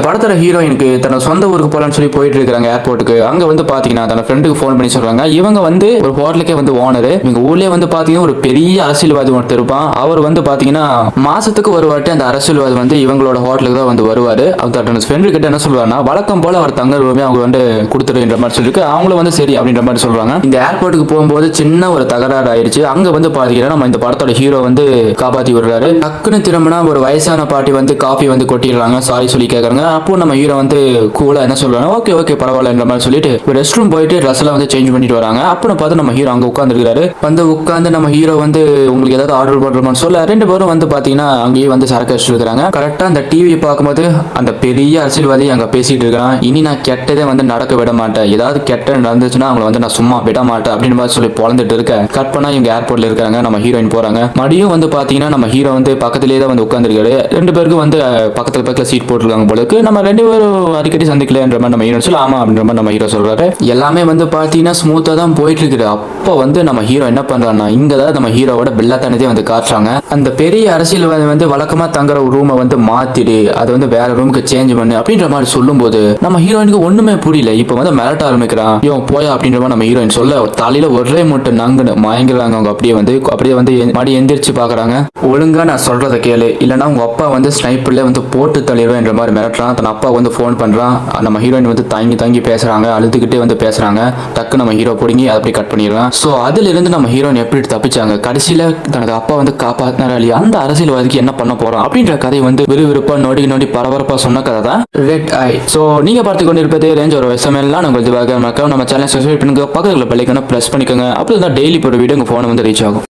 படத்தோட ஹீரோயினுக்கு தன்னோட சொந்த ஊருக்கு போலான்னு சொல்லி போயிட்டு இருக்காங்க ஏர்போர்ட்டுக்கு. அங்க வந்து பாத்தீங்கன்னா தன்னோட ஃப்ரெண்டுக்கு ஃபோன் பண்ணி சொல்றாங்க, இவங்க வந்து ஒரு ஹோட்டலுக்கே வந்து ஓனர். இவங்க ஊர்லயே வந்து பாத்தீங்கன்னா ஒரு பெரிய அரசியல்வாதி ஒருத்தர் இருப்பான். அவர் வந்து பாத்தீங்கன்னா மாசத்துக்கு ஒரு வாட்டி அந்த அரசியல்வாதி வந்து இவங்களோட ஹோட்டலுக்கு தான் வந்து வருவாரு. அவர் ஃப்ரெண்டு கிட்ட என்ன சொல்றாருன்னா, வழக்கம் போல அவர் தங்க ரூமே அவங்க வந்து கொடுத்துருன்ற மாதிரி சொல்லிருக்கு. அவங்களும் வந்து சரி அப்படின்ற மாதிரி சொல்றாங்க. இந்த ஏர்போர்ட்டுக்கு போகும்போது சின்ன ஒரு தகராறு ஆயிடுச்சு. அங்க வந்து பாத்தீங்கன்னா நம்ம இந்த படத்தோட ஹீரோ வந்து காப்பாத்தி விடுறாரு. டக்குன்னு திரும்பினா ஒரு வயசான பாட்டி வந்து காஃபி வந்து கொட்டிடுறாங்க. சாரி சொல்லி கேட்கறாங்க. அப்போ நம்ம ஹீரோ வந்து கூலா என்ன சொல்றாங்க, ஓகே ஓகே பரவாயில்லன்ற மாதிரி சொல்லிட்டு ரெஸ்ட் ரூம் போயிட்டு ட்ரெஸ் எல்லாம் வந்து சேஞ்ச் பண்ணிட்டு வராங்க. அப்புறம் பார்த்து நம்ம ஹீரோ அங்க உட்காந்துருக்காரு. வந்து உட்காந்து நம்ம ஹீரோ வந்து உங்களுக்கு ஏதாவது ஆர்டர் பண்றோம்னு சொல்ல ரெண்டு பேரும் வந்து பாத்தீங்கன்னா அங்கேயே வந்து சரக்கு அடிச்சுட்டு இருக்காங்க. கரெக்டா அந்த டிவி பார்க்கும்போது அந்த பெரிய அரசியல்வாதி அங்க பேசிட்டு இருக்கான். இனி நான் கெட்டதே வந்து நடக்க விட மாட்டேன், ஏதாவது கெட்ட நடந்துச்சுன்னா அவங்களை வந்து நான் சும்மா விட மாட்டேன் அப்படின்னு மாதிரி சொல்லி பொழந்துட்டு இருக்க. கட் பண்ணா இவங்க ஏர்போர்ட்ல இருக்காங்க. நம்ம ஹீரோயின் போறாங்க. மறுபடியும் வந்து பாத்தீங்கன்னா நம்ம ஹீரோ வந்து பக்கத்திலேயே தான் வந்து உட்காந்துருக்காரு. ரெண்டு பேருக்கும் வந்து பக்கத்துல சீட் போட்டுருக்காங்க போலுக்கு. நம்ம ரெண்டு பேரும் அடிக்கடி சந்திக்கலன்ற மாதிரி நம்ம ஹீரோ சொல்ல ஆமா அப்படின்ற மாதிரி நம்ம ஹீரோ சொல்றாரு. எல்லாமே வந்து பாத்தீங்கன்னா ஸ்மூத்தா தான் போயிட்டு இருக்குது. அப்போ வந்து நம்ம ஹீரோ என்ன பண்றான்னா, இங்கதான் நம்ம ஹீரோவோட பில்லாத்தனத்தையே வந்து காட்டுறாங்க. அந்த பெரிய அரசியல்வாதி வந்து வழக்கமா தங்குற ரூமை வந்து மாத்திடு, அது வந்து வேற ரூமுக்கு சேஞ்ச் பண்ணு அப்படின்ற மாதிரி சொல்லும் போது நம்ம ஹீரோயினுக்கு ஒண்ணுமே புரியல. இப்ப வந்து மிரட்ட ஆரம்பிக்கிறான். இவன் போயா அப்படின்ற மாதிரி நம்ம ஹீரோயின் சொல்ல தலையில ஒரே மட்டும் நங்குன்னு மயங்குறாங்க. அவங்க அப்படியே வந்து மடி எந்திரிச்சு பாக்குறாங்க. ஒழுங்கா நான் சொல்றதை கேளு, இல்லைன்னா உங்க அப்பா வந்து ஸ்னைப்பர்ல வந்து போட்டு தள்ளிடுவேன் என்ற மாதிரி மிரட்டுறான். தன் அப்பா வந்து ஃபோன் பண்றான். நம்ம ஹீரோயின் வந்து தாங்கி பேசுறாங்க, அழுதுகிட்டே வந்து பேசுறாங்க. டக்கு நம்ம ஹீரோ பிடிங்கி அப்படி கட் பண்ணிடுறான். ஸோ அதுல இருந்து நம்ம ஹீரோயின் எப்படி தப்பிச்சாங்க, கடைசியில தனது அப்பா வந்து காப்பாத்தினாரா இல்லையா, அந்த அரசியல்வாதிக்கு என்ன பண்ண போறோம் அப்படின்ற கதை வந்து விறுவிறுப்பா நோடி பரபரப்பா சொன்ன கதை தான் ரெட் ஐ. ஸோ நீங்க பார்த்து கொண்டு இருப்பது ரேஞ்ச் ஒரு எல்லாம் உங்களுக்கு நம்ம சேனல் சப்ஸ்கிரைப் பண்ணுங்க, பக்கத்தில் பெல்லைக்கான பிரஸ் பண்ணிக்கோங்க. அப்படி தான் டெய்லி ஒரு வீடியோ உங்க போனை வந்து ரீச் ஆகும்.